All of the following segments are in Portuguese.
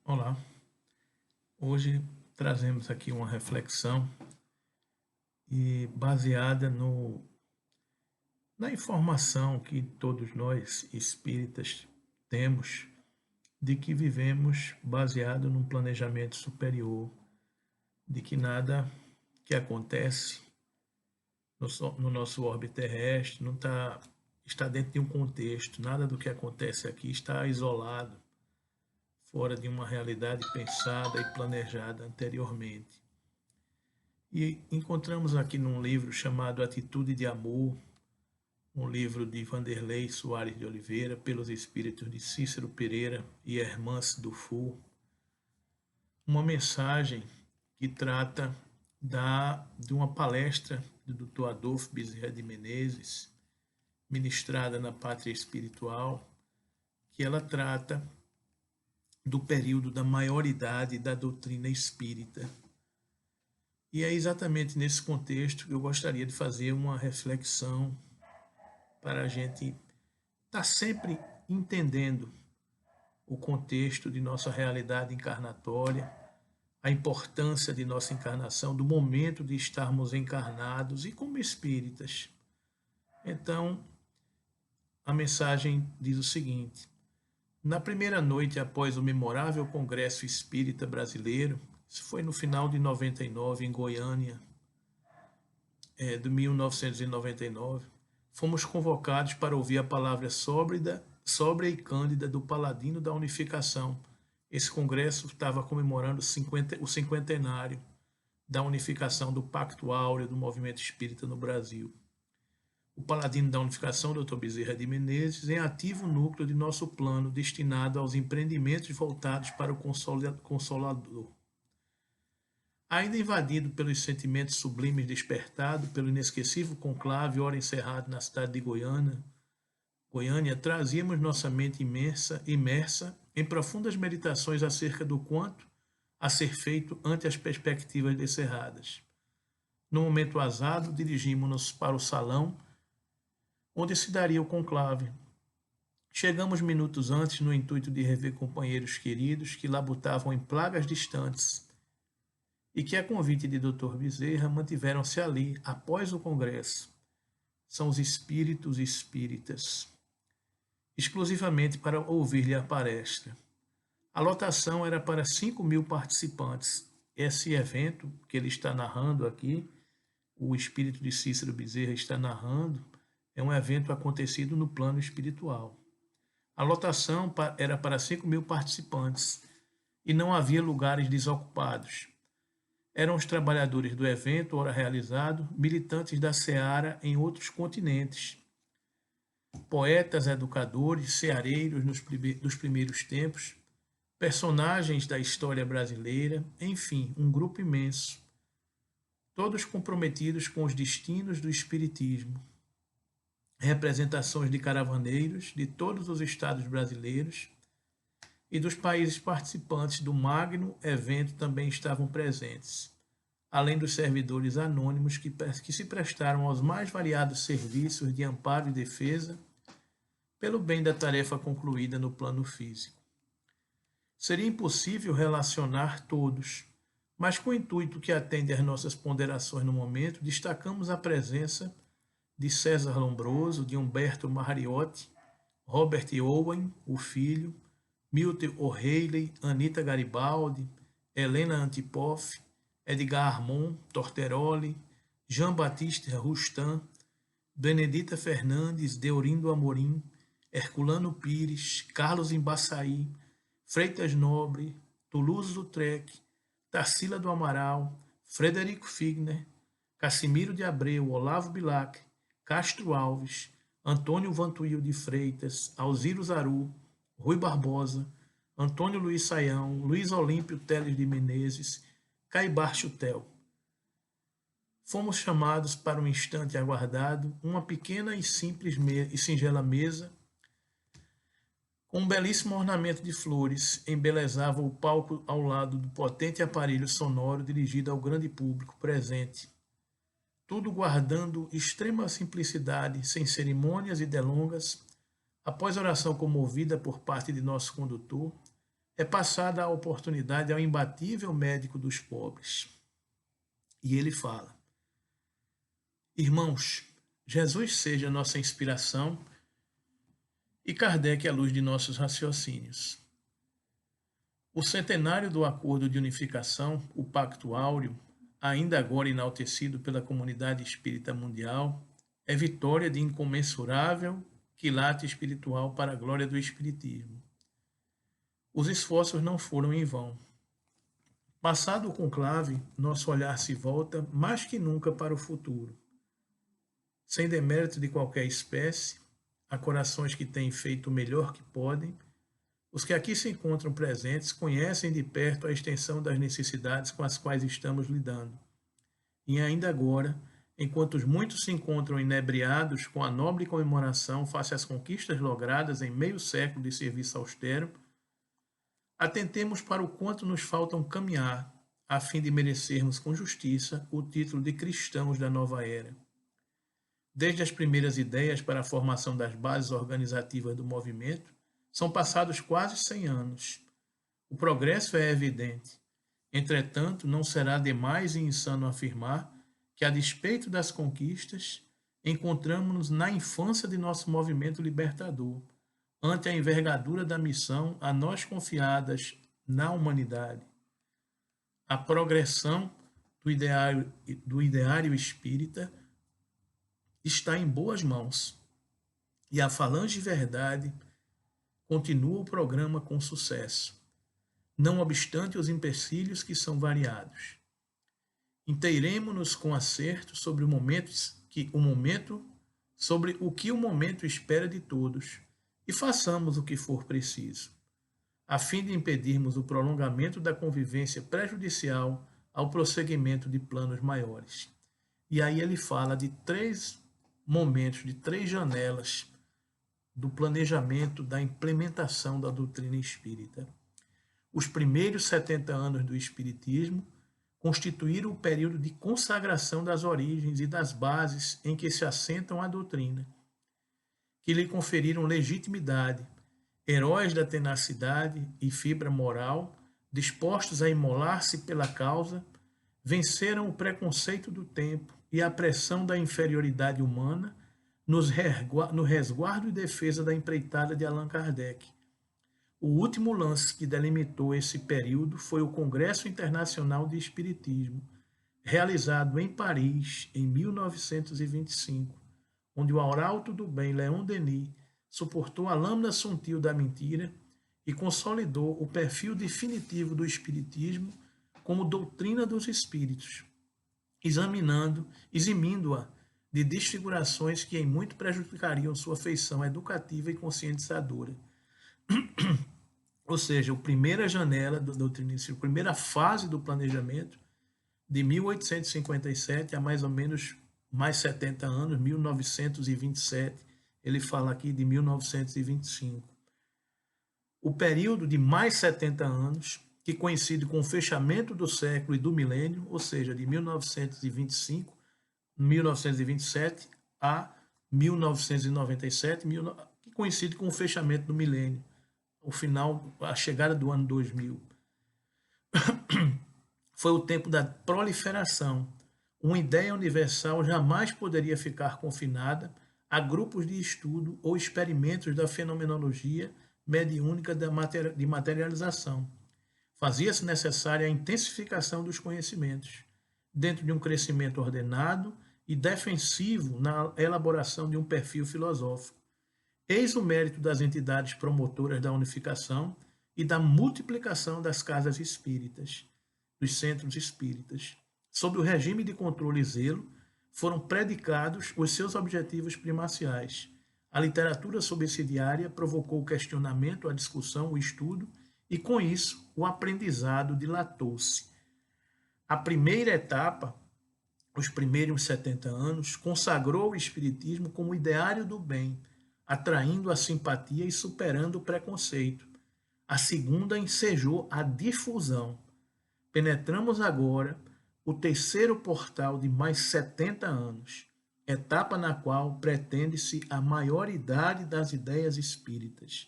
Olá, hoje trazemos aqui uma reflexão e baseada na informação que todos nós espíritas temos de que vivemos baseado num planejamento superior, de que nada que acontece no nosso orbe terrestre não está dentro de um contexto, nada do que acontece aqui está isolado, fora de uma realidade pensada e planejada anteriormente. E encontramos aqui num livro chamado Atitude de Amor, um livro de Vanderlei Soares de Oliveira, pelos espíritos de Cícero Pereira e Hermance Dufour, uma mensagem que trata de uma palestra do Dr. Adolfo Bezerra de Menezes, ministrada na Pátria Espiritual, que ela trata do período da maioridade da doutrina espírita. E é exatamente nesse contexto que eu gostaria de fazer uma reflexão para a gente estar sempre entendendo o contexto de nossa realidade encarnatória, a importância de nossa encarnação, do momento de estarmos encarnados e como espíritas. Então, a mensagem diz o seguinte: na primeira noite após o memorável Congresso Espírita Brasileiro, isso foi no final de 99, em Goiânia, de 1999, fomos convocados para ouvir a palavra sóbria e cândida do paladino da unificação. Esse congresso estava comemorando o cinquentenário da unificação do Pacto Áureo do movimento espírita no Brasil. O paladino da unificação, Dr. Bezerra de Menezes, em ativo núcleo de nosso plano destinado aos empreendimentos voltados para o Consolador. Ainda invadido pelos sentimentos sublimes despertados pelo inesquecível conclave ora encerrado na cidade de Goiânia, trazíamos nossa mente imersa em profundas meditações acerca do quanto a ser feito ante as perspectivas descerradas. No momento azado, dirigimos-nos para o salão onde se daria o conclave. Chegamos minutos antes no intuito de rever companheiros queridos que labutavam em plagas distantes e que, a convite de Dr. Bezerra, mantiveram-se ali após o congresso. São os espíritos espíritas, exclusivamente para ouvir-lhe a palestra. A lotação era para 5.000 participantes. Esse evento que ele está narrando aqui, o espírito de Cícero Bezerra está narrando, é um evento acontecido no plano espiritual. A lotação era para 5.000 participantes e não havia lugares desocupados. Eram os trabalhadores do evento, ora realizado, militantes da seara em outros continentes, poetas, educadores, ceareiros dos primeiros tempos, personagens da história brasileira, enfim, um grupo imenso, todos comprometidos com os destinos do espiritismo. Representações de caravaneiros de todos os estados brasileiros e dos países participantes do magno evento também estavam presentes, além dos servidores anônimos que se prestaram aos mais variados serviços de amparo e defesa pelo bem da tarefa concluída no plano físico. Seria impossível relacionar todos, mas com o intuito que atende às nossas ponderações no momento, destacamos a presença de César Lombroso, de Humberto Mariotti, Robert Owen, o filho, Milton O'Reilly, Anita Garibaldi, Helena Antipoff, Edgar Armand Torteroli, Jean-Baptiste Rustin, Benedita Fernandes, Deorindo Amorim, Herculano Pires, Carlos Embaçaí, Freitas Nobre, Toulouse-Lautrec, Tarsila do Amaral, Frederico Figner, Cassimiro de Abreu, Olavo Bilac, Castro Alves, Antônio Vantuil de Freitas, Alziro Zaru, Rui Barbosa, Antônio Luiz Saião, Luiz Olímpio Teles de Menezes, Caibar Chutel. Fomos chamados para um instante aguardado, uma pequena e simples e singela mesa, com um belíssimo ornamento de flores, embelezava o palco ao lado do potente aparelho sonoro dirigido ao grande público presente. Tudo guardando extrema simplicidade, sem cerimônias e delongas. Após oração comovida por parte de nosso condutor, é passada a oportunidade ao imbatível médico dos pobres. E ele fala: irmãos, Jesus seja nossa inspiração e Kardec a luz de nossos raciocínios. O centenário do Acordo de Unificação, o Pacto Áureo, ainda agora enaltecido pela comunidade espírita mundial, é vitória de incomensurável quilate espiritual para a glória do Espiritismo. Os esforços não foram em vão. Passado o conclave, nosso olhar se volta mais que nunca para o futuro. Sem demérito de qualquer espécie, há corações que têm feito o melhor que podem. Os que aqui se encontram presentes conhecem de perto a extensão das necessidades com as quais estamos lidando. E ainda agora, enquanto muitos se encontram inebriados com a nobre comemoração face às conquistas logradas em meio século de serviço austero, atentemos para o quanto nos faltam caminhar a fim de merecermos com justiça o título de cristãos da nova era. Desde as primeiras ideias para a formação das bases organizativas do movimento, são passados quase 100 anos. O progresso é evidente. Entretanto, não será demais e insano afirmar que, a despeito das conquistas, encontramos-nos na infância de nosso movimento libertador, ante a envergadura da missão a nós confiadas na humanidade. A progressão do ideário espírita está em boas mãos, e a Falange Verdade continua o programa com sucesso, não obstante os empecilhos que são variados. Inteiremo-nos com acerto sobre o que o momento espera de todos, e façamos o que for preciso, a fim de impedirmos o prolongamento da convivência prejudicial ao prosseguimento de planos maiores. E aí ele fala de 3 momentos, de 3 janelas do planejamento da implementação da doutrina espírita. Os primeiros 70 anos do Espiritismo constituíram o período de consagração das origens e das bases em que se assentam a doutrina, que lhe conferiram legitimidade, heróis da tenacidade e fibra moral, dispostos a imolar-se pela causa, venceram o preconceito do tempo e a pressão da inferioridade humana no resguardo e defesa da empreitada de Allan Kardec. O último lance que delimitou esse período foi o Congresso Internacional de Espiritismo, realizado em Paris em 1925, onde o arauto do bem Leon Denis suportou a lâmina sutil da mentira e consolidou o perfil definitivo do Espiritismo como doutrina dos espíritos, eximindo-a de desfigurações que em muito prejudicariam sua feição educativa e conscientizadora. Ou seja, a primeira janela da doutrina espírita, a primeira fase do planejamento, de 1857 a mais ou menos mais 70 anos, 1927, ele fala aqui de 1925. O período de mais 70 anos, que coincide com o fechamento do século e do milênio, ou seja, de 1927 a 1997, que coincide com o fechamento do milênio, o final, a chegada do ano 2000. Foi o tempo da proliferação. Uma ideia universal jamais poderia ficar confinada a grupos de estudo ou experimentos da fenomenologia mediúnica de materialização. Fazia-se necessária a intensificação dos conhecimentos, dentro de um crescimento ordenado e defensivo na elaboração de um perfil filosófico. Eis o mérito das entidades promotoras da unificação e da multiplicação das casas espíritas, dos centros espíritas. Sob o regime de controle e zelo, foram predicados os seus objetivos primaciais. A literatura subsidiária provocou o questionamento, a discussão, o estudo, e com isso o aprendizado dilatou-se. A primeira etapa, os primeiros 70 anos, consagrou o Espiritismo como ideário do bem, atraindo a simpatia e superando o preconceito. A segunda ensejou a difusão. Penetramos agora o terceiro portal de mais 70 anos, etapa na qual pretende-se a maioridade das ideias espíritas.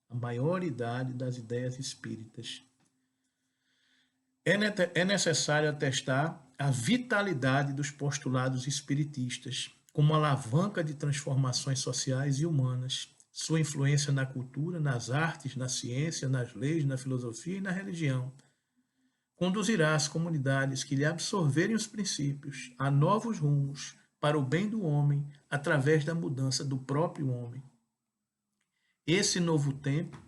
a maioridade das ideias espíritas. É necessário atestar a vitalidade dos postulados espiritistas como alavanca de transformações sociais e humanas, sua influência na cultura, nas artes, na ciência, nas leis, na filosofia e na religião. Conduzirá as comunidades que lhe absorverem os princípios a novos rumos para o bem do homem através da mudança do próprio homem. Esse novo tempo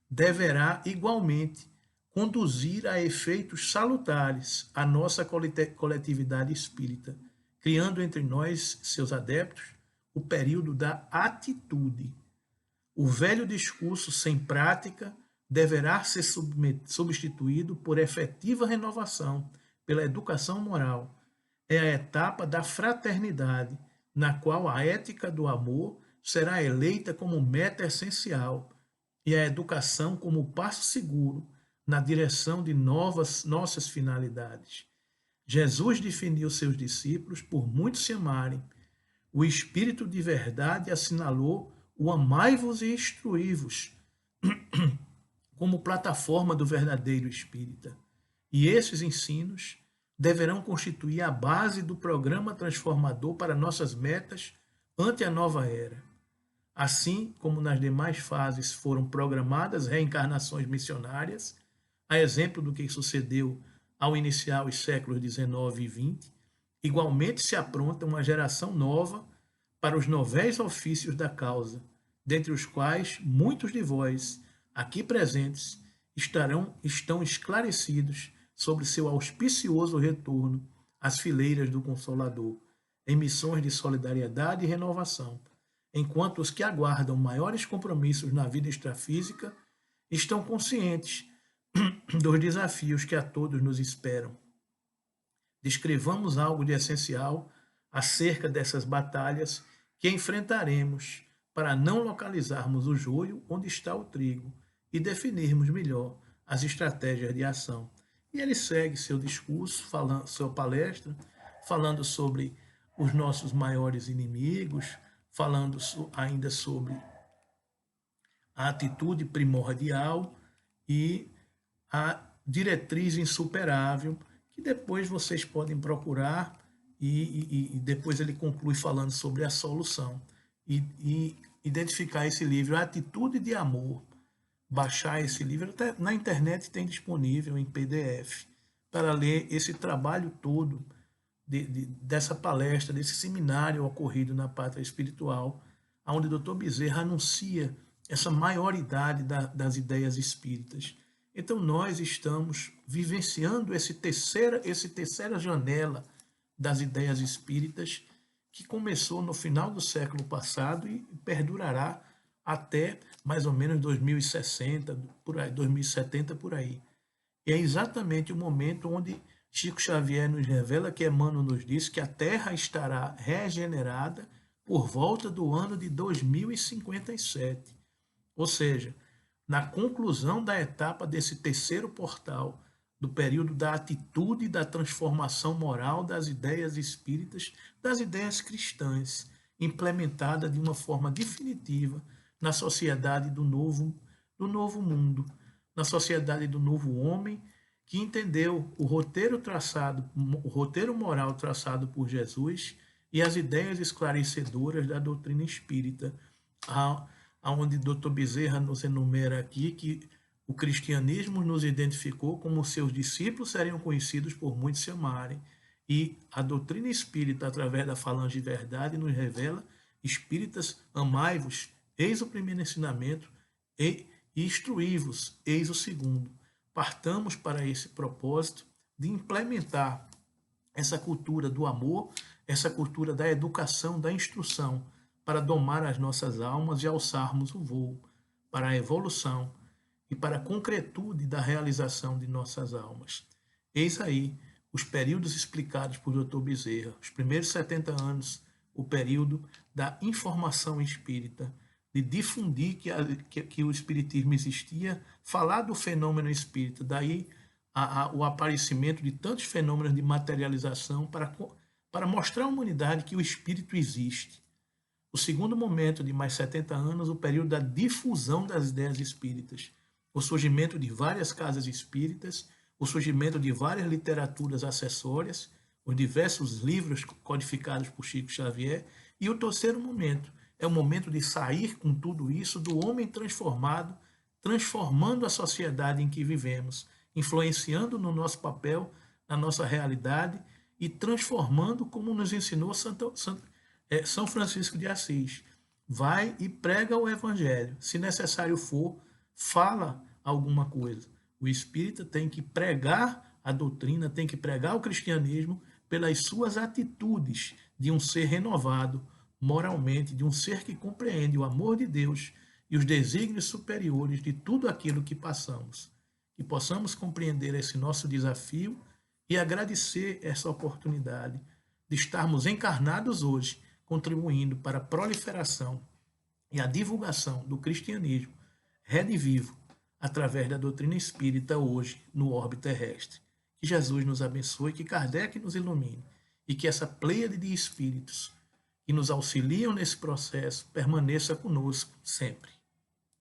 deverá igualmente conduzir a efeitos salutares a nossa coletividade espírita, criando entre nós, seus adeptos, o período da atitude. O velho discurso sem prática deverá ser substituído por efetiva renovação, pela educação moral. É a etapa da fraternidade, na qual a ética do amor será eleita como meta essencial e a educação como passo seguro na direção de nossas finalidades. Jesus definiu seus discípulos por muitos se amarem. O Espírito de verdade assinalou o amai-vos e instruí-vos como plataforma do verdadeiro espírita. E esses ensinos deverão constituir a base do programa transformador para nossas metas ante a nova era. Assim como nas demais fases foram programadas reencarnações missionárias, a exemplo do que sucedeu ao iniciar os séculos XIX e XX, igualmente se apronta uma geração nova para os novéis ofícios da causa, dentre os quais muitos de vós, aqui presentes, estão esclarecidos sobre seu auspicioso retorno às fileiras do Consolador, em missões de solidariedade e renovação, enquanto os que aguardam maiores compromissos na vida extrafísica estão conscientes dos desafios que a todos nos esperam. Descrevamos algo de essencial acerca dessas batalhas que enfrentaremos para não localizarmos o joio onde está o trigo e definirmos melhor as estratégias de ação. E ele segue seu discurso, sua palestra, falando sobre os nossos maiores inimigos, falando ainda sobre a atitude primordial e a diretriz insuperável, que depois vocês podem procurar e depois ele conclui falando sobre a solução. E identificar esse livro, A Atitude de Amor, baixar esse livro, até na internet tem disponível em PDF, para ler esse trabalho todo dessa palestra, desse seminário ocorrido na Pátria Espiritual, onde o Dr. Bezerra anuncia essa maioridade das ideias espíritas. Então nós estamos vivenciando essa terceira janela das ideias espíritas, que começou no final do século passado e perdurará até mais ou menos 2060, por aí, 2070, por aí. E é exatamente o momento onde Chico Xavier nos revela que Emmanuel nos disse que a Terra estará regenerada por volta do ano de 2057. Ou seja, na conclusão da etapa desse terceiro portal, do período da atitude e da transformação moral das ideias espíritas, das ideias cristãs, implementada de uma forma definitiva na sociedade do novo mundo, na sociedade do novo homem, que entendeu o roteiro moral traçado por Jesus e as ideias esclarecedoras da doutrina espírita, aonde Dr. Bezerra nos enumera aqui que o cristianismo nos identificou como seus discípulos seriam conhecidos por muitos se amarem. E a doutrina espírita, através da falange de verdade, nos revela: espíritas, amai-vos, eis o primeiro ensinamento, e instruí-vos, eis o segundo. Partamos para esse propósito de implementar essa cultura do amor, essa cultura da educação, da instrução, para domar as nossas almas e alçarmos o voo para a evolução e para a concretude da realização de nossas almas. Eis aí os períodos explicados por Dr. Bezerra. Os primeiros 70 anos, o período da informação espírita, de difundir que o espiritismo existia, falar do fenômeno espírita, daí o aparecimento de tantos fenômenos de materialização para mostrar à humanidade que o espírito existe. O segundo momento, de mais 70 anos, o período da difusão das ideias espíritas, o surgimento de várias casas espíritas, o surgimento de várias literaturas acessórias, os diversos livros codificados por Chico Xavier. E o terceiro momento é o momento de sair com tudo isso do homem transformado, transformando a sociedade em que vivemos, influenciando no nosso papel, na nossa realidade e transformando como nos ensinou São Francisco de Assis. Vai e prega o evangelho. Se necessário for, fala alguma coisa. O espírita tem que pregar a doutrina, tem que pregar o cristianismo pelas suas atitudes de um ser renovado moralmente, de um ser que compreende o amor de Deus e os desígnios superiores de tudo aquilo que passamos. Que possamos compreender esse nosso desafio e agradecer essa oportunidade de estarmos encarnados hoje, contribuindo para a proliferação e a divulgação do cristianismo redivivo através da doutrina espírita hoje no orbe terrestre. Que Jesus nos abençoe, que Kardec nos ilumine e que essa pleiade de espíritos que nos auxiliam nesse processo permaneça conosco sempre.